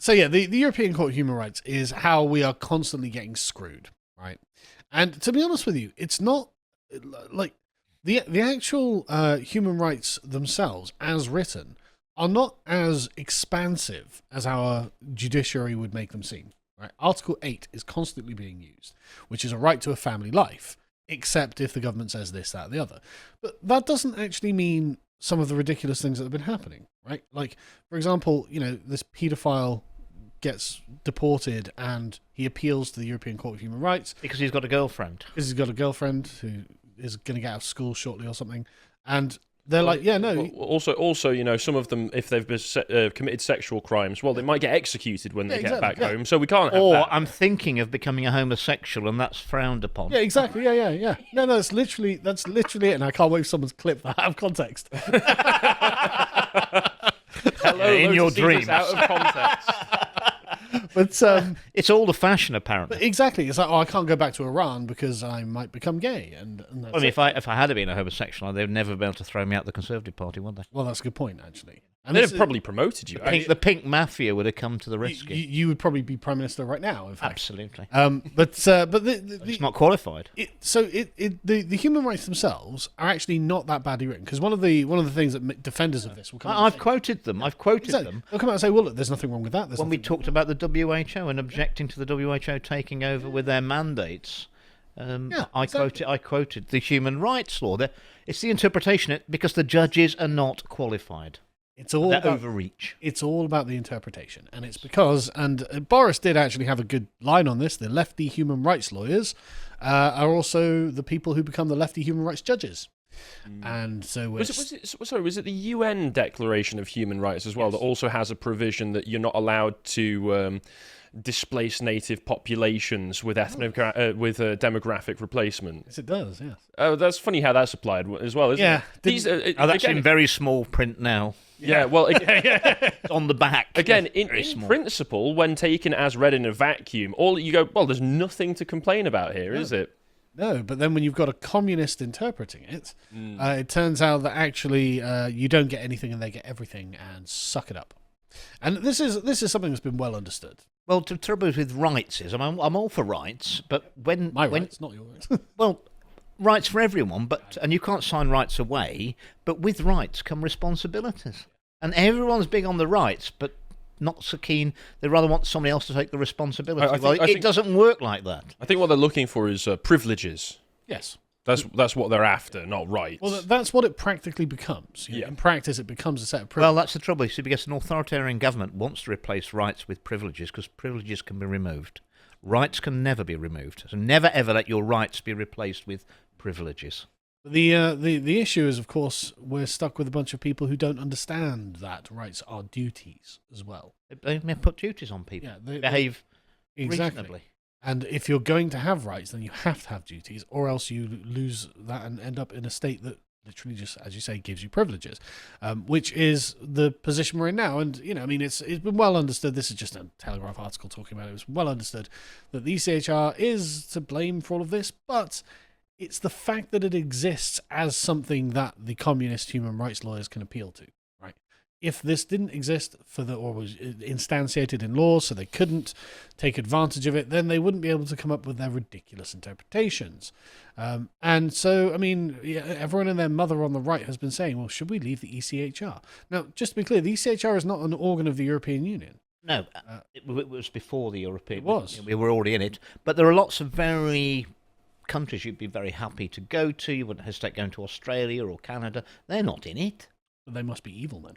So yeah, the European Court of Human Rights is how we are constantly getting screwed, right? And to be honest with you, it's not like the actual human rights themselves, as written, are not as expansive as our judiciary would make them seem. Right? Article 8 is constantly being used, which is a right to a family life, except if the government says this, that, or the other. But that doesn't actually mean some of the ridiculous things that have been happening, right? Like, for example, this paedophile gets deported and he appeals to the European Court of Human Rights. Because he's got a girlfriend. Because he's got a girlfriend who is going to get out of school shortly or something. And they're like, yeah, no. Also, some of them, if they've been, committed sexual crimes, well, they might get executed when they get back home. So we can't have that. I'm thinking of becoming a homosexual, and that's frowned upon. Yeah, exactly. Yeah. No, that's literally it, and I can't wait for someone's clip that out of context. Hello, in your dreams. Out of context. But it's all the fashion, apparently. Exactly. It's like, I can't go back to Iran because I might become gay. And that's I mean, if I had been a homosexual, they'd never be able to throw me out the Conservative Party, would they? Well, that's a good point, actually. And they'd have probably promoted you. The pink mafia would have come to the rescue. You would probably be Prime Minister right now, in fact. Absolutely. But it's not qualified. The human rights themselves are actually not that badly written, because one of the things that defenders of this will come. I've quoted them. They'll come out and say, "Well, look, there's nothing wrong with that." When we talked about the WHO and objecting to the WHO taking over with their mandates. I quoted the human rights law. It's the interpretation, because the judges are not qualified. It's all about overreach. It's all about the interpretation, and it's because, and Boris did actually have a good line on this. The lefty human rights lawyers are also the people who become the lefty human rights judges. And so was it the UN Declaration of Human Rights as well that also has a provision that you're not allowed to displace native populations with demographic replacement? Yes, it does. Yes. Oh, that's funny how that's applied as well, isn't it? That's in very small print now. Yeah, well, on the back. Again, in principle, when taken as read in a vacuum, you go, well, there's nothing to complain about here, is it? No, but then when you've got a communist interpreting it, it turns out that actually you don't get anything and they get everything, and suck it up. And this is something that's been well understood. Well, the trouble with rights is, I'm all for rights, but rights, not your rights. Well, rights for everyone, and you can't sign rights away, but with rights come responsibilities. And everyone's big on the rights, but not so keen. They rather want somebody else to take the responsibility. It doesn't work like that. I think what they're looking for is privileges. Yes. That's what they're after, not rights. Well, that's what it practically becomes. In practice, it becomes a set of privileges. Well, that's the trouble, you see, because an authoritarian government wants to replace rights with privileges, because privileges can be removed. Rights can never be removed. So never ever let your rights be replaced with privileges. The issue is, of course, we're stuck with a bunch of people who don't understand that rights are duties as well. They put duties on people. Yeah, they behave reasonably. And if you're going to have rights, then you have to have duties, or else you lose that and end up in a state that literally just, as you say, gives you privileges, which is the position we're in now. And, it's been well understood. This is just a Telegraph article talking about it. It's well understood that the ECHR is to blame for all of this, but it's the fact that it exists as something that the communist human rights lawyers can appeal to, right? If this didn't exist or was instantiated in law, so they couldn't take advantage of it, then they wouldn't be able to come up with their ridiculous interpretations. And so, everyone and their mother on the right has been saying, well, should we leave the ECHR? Now, just to be clear, the ECHR is not an organ of the European Union. No, it was before the European Union. It was. We were already in it. But there are lots of very countries you'd be very happy to go to. You wouldn't hesitate going to Australia or Canada. They're not in it. But they must be evil then.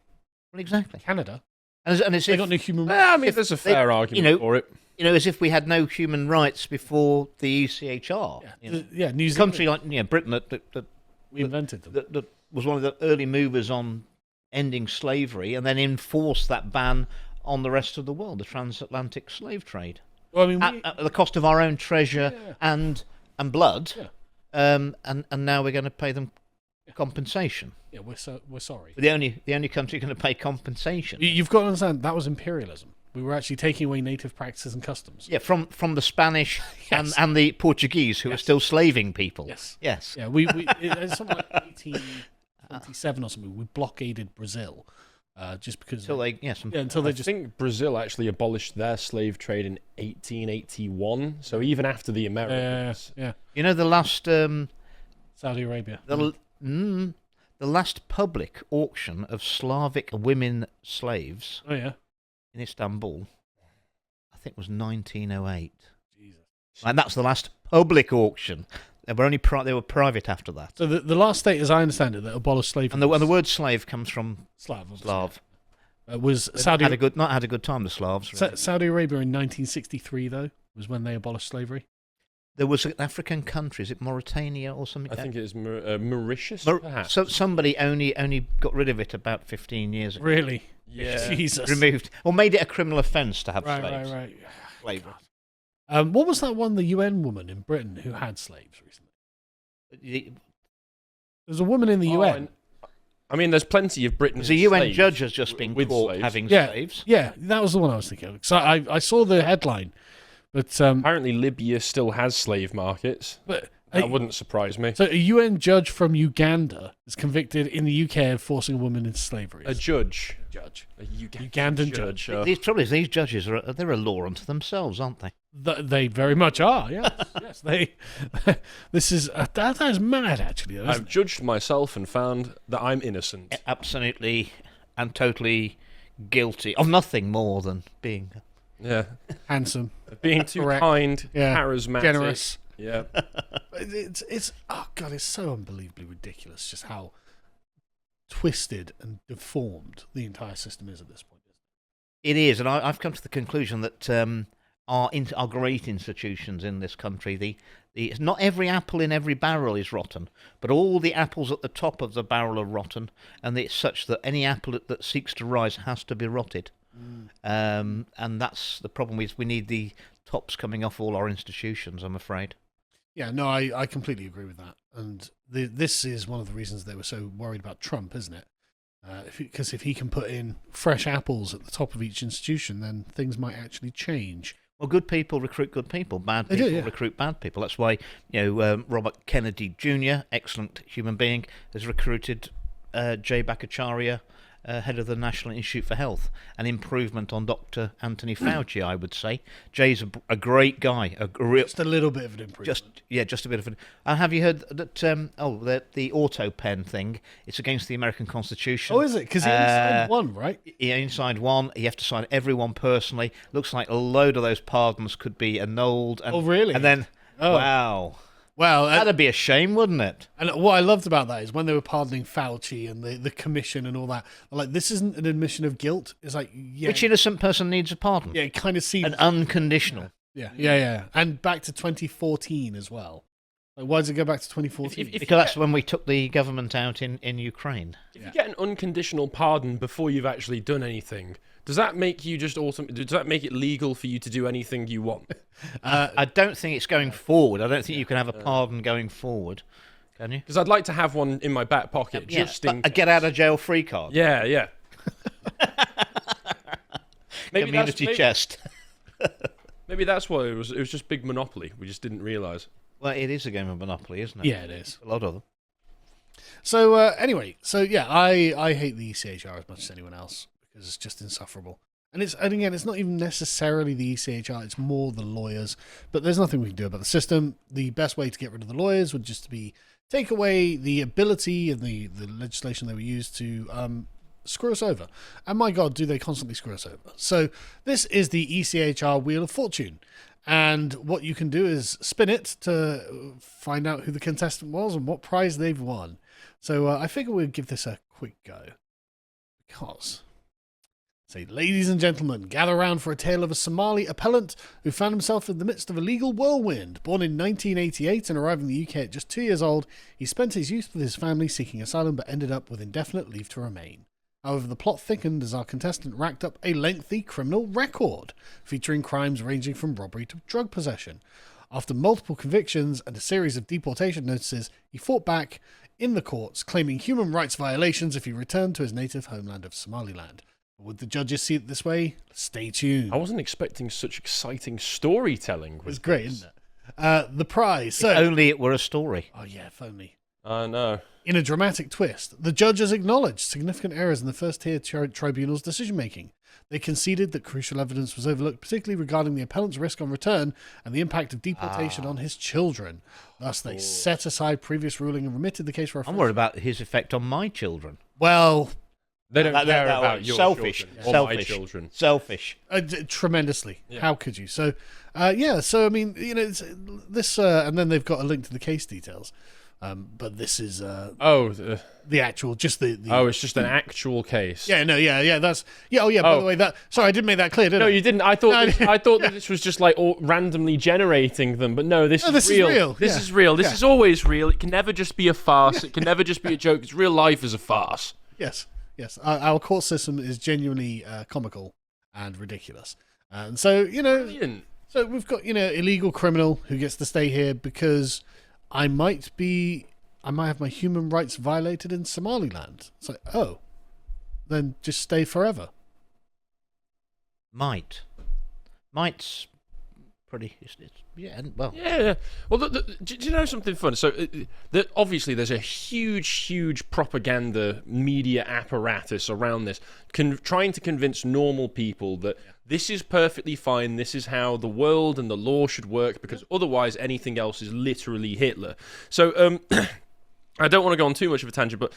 Well, exactly. Canada. And it's they got no human rights. There's a fair argument for it. As if we had no human rights before the ECHR. New Zealand. A country like Britain that we invented them. That was one of the early movers on ending slavery, and then enforced that ban on the rest of the world, the transatlantic slave trade. Well, at the cost of our own treasure and blood, and now we're going to pay them compensation. Yeah, we're sorry. The only country going to pay compensation. You've got to understand that was imperialism. We were actually taking away native practices and customs. Yeah, from the Spanish and the Portuguese who are still slaving people. Yes. Yeah, we it's something like 1827 or something. We blockaded Brazil just because until they I think Brazil actually abolished their slave trade in 1881. So even after the Americans, You know, the last Saudi Arabia, the last public auction of Slavic women slaves. Oh yeah, in Istanbul, I think was 1908. Jesus. And that's the last public auction. They were they were private after that. So the last state, as I understand it, that abolished slavery, And the word slave comes from Slav. Was Saudi not had a good time, the Slavs. Really. Saudi Arabia in 1963 though was when they abolished slavery. There was an African country, is it Mauritania or something? I think it is Mauritius, perhaps. So somebody only got rid of it about 15 years ago. Really? Yeah. Jesus. Removed or made it a criminal offence to have Right. slaves. Slavery. What was that one? The UN woman in Britain who had slaves recently. There's a woman in the UN. I mean, there's plenty of Britain. The UN judge has just been caught slaves. having slaves. Yeah, that was the one I was thinking of. So I saw the headline, but apparently Libya still has slave markets. But that wouldn't surprise me. So a UN judge from Uganda is convicted in the UK of forcing a woman into slavery. A judge. A Ugandan judge. The trouble is, these judges they're a law unto themselves, aren't they? They very much are. Yes, yes. They. This is that is mad. Actually, I've judged myself and found that I'm innocent. Absolutely and totally guilty of nothing more than being handsome, being too kind, charismatic, generous. Yeah. It's oh god, it's so unbelievably ridiculous just how twisted and deformed the entire system is at this point. It is, and I've come to the conclusion that our great institutions in this country, not every apple in every barrel is rotten, but all the apples at the top of the barrel are rotten, and it's such that any apple that seeks to rise has to be rotted. And that's the problem. We need the tops coming off all our institutions, I'm afraid. Yeah, no, I completely agree with that. And this is one of the reasons they were so worried about Trump, isn't it? Because if he can put in fresh apples at the top of each institution, then things might actually change. Well, good people recruit good people. Bad people recruit bad people. That's why Robert Kennedy Jr., excellent human being, has recruited Jay Bhattacharya, head of the National Institute for Health, an improvement on Dr. Anthony Fauci, I would say. Jay's a great guy. Just a little bit of an improvement. Just a bit of an... have you heard that, the auto pen thing, it's against the American Constitution. Oh, is it? Because he only signed one, right? He only signed one. You have to sign every one personally. Looks like a load of those pardons could be annulled. And, really? And then, wow... Well, that'd be a shame, wouldn't it? And what I loved about that is when they were pardoning Fauci and the commission and all that, like, this isn't an admission of guilt. It's like, which innocent person needs a pardon? Yeah, it kind of seems... An unconditional. Yeah. And back to 2014 as well. Like, why does it go back to 2014? Because that's when we took the government out in Ukraine. If you get an unconditional pardon before you've actually done anything, does that make you does that make it legal for you to do anything you want? I don't think it's going forward. I don't think you can have a pardon going forward. Can you? Because I'd like to have one in my back pocket just in case. A get out of jail free card. Yeah. Community chest. Maybe that's what it was. It was just big Monopoly. We just didn't realise. Well, it is a game of Monopoly, isn't it? Yeah, it is. A lot of them. So anyway, I hate the ECHR as much as anyone else because it's just insufferable. And again, it's not even necessarily the ECHR; it's more the lawyers. But there's nothing we can do about the system. The best way to get rid of the lawyers would just be take away the ability and the legislation they were used to screw us over. And my God, do they constantly screw us over? So this is the ECHR Wheel of Fortune. And what you can do is spin it to find out who the contestant was and what prize they've won. So I figure we'll give this a quick go. Because, say, ladies and gentlemen, gather round for a tale of a Somali appellant who found himself in the midst of a legal whirlwind. Born in 1988 and arrived in the UK at just 2 years old, he spent his youth with his family seeking asylum but ended up with indefinite leave to remain. However, the plot thickened as our contestant racked up a lengthy criminal record, featuring crimes ranging from robbery to drug possession. After multiple convictions and a series of deportation notices, he fought back in the courts, claiming human rights violations if he returned to his native homeland of Somaliland. Would the judges see it this way? Stay tuned. I wasn't expecting such exciting storytelling. It was great, isn't it? The prize. So, if only it were a story. Oh, yeah, if only. I know. In a dramatic twist, the judges acknowledged significant errors in the first-tier tribunal's decision-making. They conceded that crucial evidence was overlooked, particularly regarding the appellant's risk on return and the impact of deportation on his children. Thus, they set aside previous ruling and remitted the case for a I'm worried about his effect on my children. Well, they don't care about your children or my children. Selfish. Tremendously. Yeah. How could you? So, so I mean, it's this, and then they've got a link to the case details. But this is the actual, just the it's just an actual case. By the way, sorry, I didn't make that clear, did I? No, you didn't. I thought that this was just like randomly generating them, but no, this is real. This is real. This is always real. It can never just be a farce. It can never just be a joke. It's real life is a farce. Yes. Our court system is genuinely comical and ridiculous, and so Brilliant. So we've got illegal criminal who gets to stay here because I might have my human rights violated in Somaliland. It's like, then just stay forever. Might's pretty. Well. Yeah. Well, do you know something fun? So, obviously, there's a huge propaganda media apparatus around this, trying to convince normal people that this is perfectly fine. This is how the world and the law should work, because otherwise, anything else is literally Hitler. So, I don't want to go on too much of a tangent, but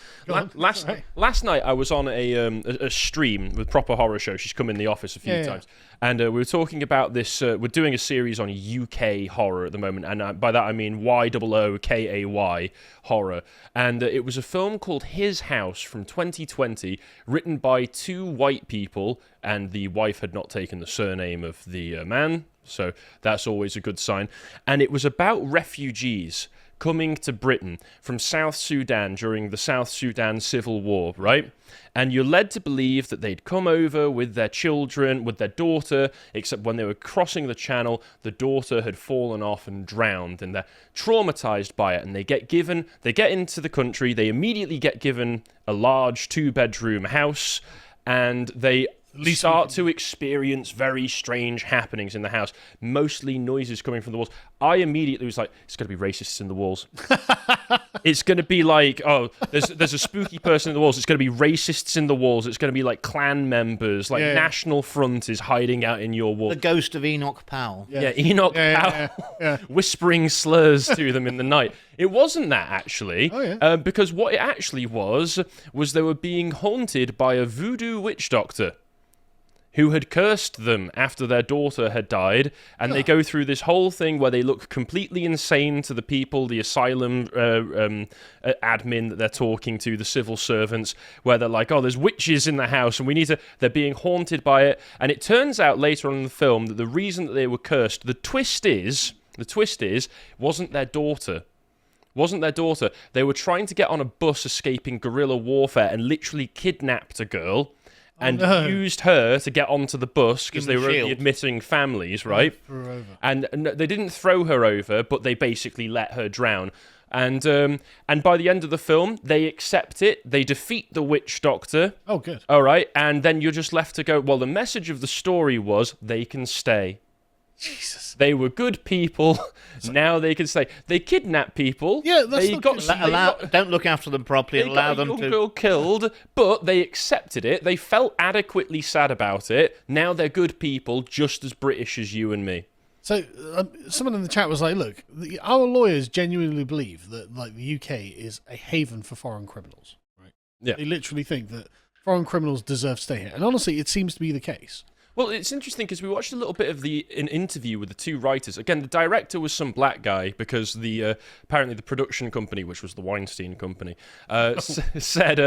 last night I was on a stream with Proper Horror Show. She's come in the office a few times. And we were talking about this. We're doing a series on UK horror at the moment. And by that I mean YOOKAY horror. And it was a film called His House from 2020, written by two white people. And the wife had not taken the surname of the man. So that's always a good sign. And it was about refugees coming to Britain from South Sudan during the South Sudan Civil War, right? And you're led to believe that they'd come over with their children, with their daughter, except when they were crossing the channel, the daughter had fallen off and drowned, and they're traumatized by it, and they get into the country, they immediately get given a large 2-bedroom house, and they start to experience very strange happenings in the house, mostly noises coming from the walls. I immediately was like, it's going to be racists in the walls. It's going to be like, there's a spooky person in the walls. It's going to be racists in the walls. It's going to be like clan members, like National Front is hiding out in your wall. The ghost of Enoch Powell. Yeah, Enoch Powell whispering slurs to them in the night. It wasn't that, actually, because what it actually was they were being haunted by a voodoo witch doctor who had cursed them after their daughter had died, and they go through this whole thing where they look completely insane to the people, the asylum admin that they're talking to, the civil servants, where they're like, there's witches in the house, and they're being haunted by it, and it turns out later on in the film that the reason that they were cursed, the twist is, wasn't their daughter. They were trying to get on a bus escaping guerrilla warfare and literally kidnapped a girl, and used her to get onto the bus because they were only admitting families, right? And they didn't throw her over, but they basically let her drown. And by the end of the film, they accept it. They defeat the witch doctor. Oh, good. All right, and then you're just left to go, well, the message of the story was they can stay. Jesus. They were good people. Now they can stay. They kidnap people. Yeah, that's not good. Don't look after them properly and allow them to. They got a young girl killed, but they accepted it. They felt adequately sad about it. Now they're good people, just as British as you and me. So someone in the chat was like, look, our lawyers genuinely believe that the UK is a haven for foreign criminals, right? Yeah. They literally think that foreign criminals deserve to stay here. And honestly, it seems to be the case. Well, it's interesting because we watched a little bit of an interview with the two writers. Again, the director was some black guy because apparently the production company, which was the Weinstein company, said,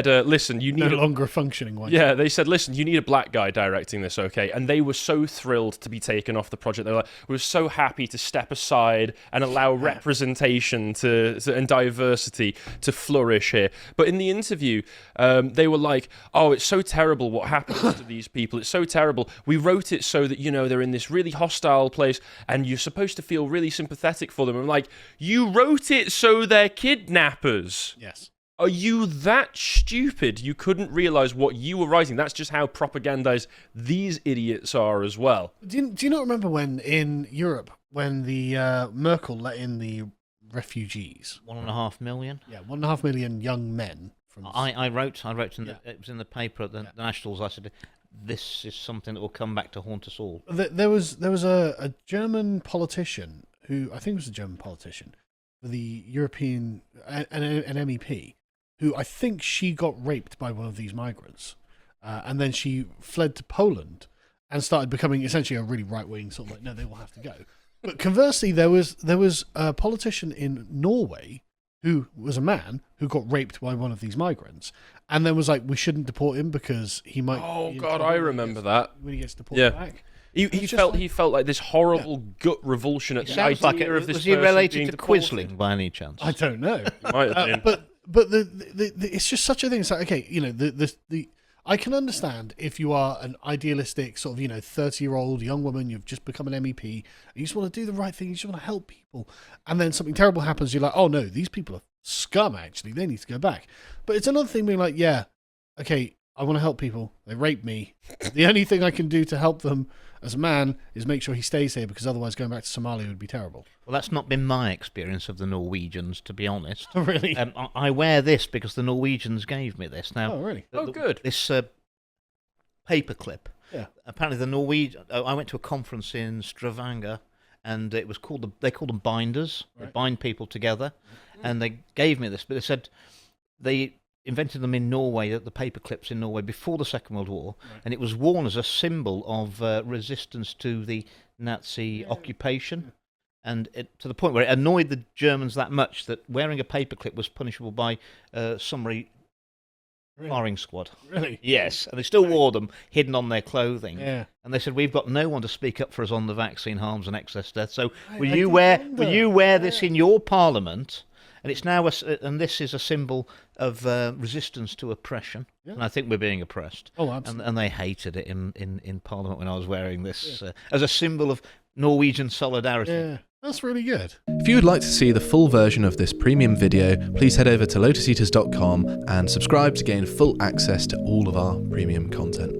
listen, you need no longer functioning Weinstein. Yeah, they said, listen, you need a black guy directing this, okay? And they were so thrilled to be taken off the project. They were like, we were so happy to step aside and allow representation and diversity to flourish here. But in the interview, they were like, it's so terrible what happens to these people. It's so terrible. We wrote it so that, they're in this really hostile place and you're supposed to feel really sympathetic for them. I'm like, you wrote it so they're kidnappers. Yes. Are you that stupid you couldn't realize what you were writing? That's just how propagandized these idiots are as well. Do you not remember when in Europe, when the Merkel let in the refugees. 1.5 million. Yeah, 1.5 million young men. I wrote in it was in the paper at the Nationals. I said, this is something that will come back to haunt us all. There was a German politician who, I think was a German politician, for the European, an MEP, who I think she got raped by one of these migrants. And then she fled to Poland and started becoming essentially a really right-wing sort of like, no, they will have to go. But conversely, there was a politician in Norway who was a man who got raped by one of these migrants, and then was like, we shouldn't deport him because he might. Oh God, I remember that when he gets deported back. He felt like this horrible gut revulsion at the idea of this. Was he related to Quisling by any chance? I don't know. He might have been. But it's just such a thing. It's like, okay, you know, the I can understand if you are an idealistic sort of, 30-year-old young woman, you've just become an MEP, and you just want to do the right thing, you just want to help people, and then something terrible happens, you're like, oh no, these people are scum, actually, they need to go back. But it's another thing being like, yeah, okay, I want to help people, they raped me, the only thing I can do to help them as a man is make sure he stays here, because otherwise going back to Somalia would be terrible. Well, that's not been my experience of the Norwegians, to be honest. Oh, really? I wear this because the Norwegians gave me this. Now, oh, really? Good. This paperclip. Yeah. Apparently, the Norwegian. I went to a conference in Stavanger, and it was called they called them binders. Right. They bind people together, and they gave me this. But they said they invented them in Norway, the paperclips in Norway before the Second World War, and it was worn as a symbol of resistance to the Nazi occupation. And to the point where it annoyed the Germans that much that wearing a paperclip was punishable by summary firing squad. Really? Yes, and they still wore them hidden on their clothing. Yeah. And they said, we've got no one to speak up for us on the vaccine harms and excess death. So will you wear this in your parliament? And it's now and this is a symbol of resistance to oppression. Yeah. And I think we're being oppressed. Oh, absolutely. And they hated it in Parliament when I was wearing this as a symbol of Norwegian solidarity. Yeah, that's really good. If you would like to see the full version of this premium video, please head over to lotuseaters.com and subscribe to gain full access to all of our premium content.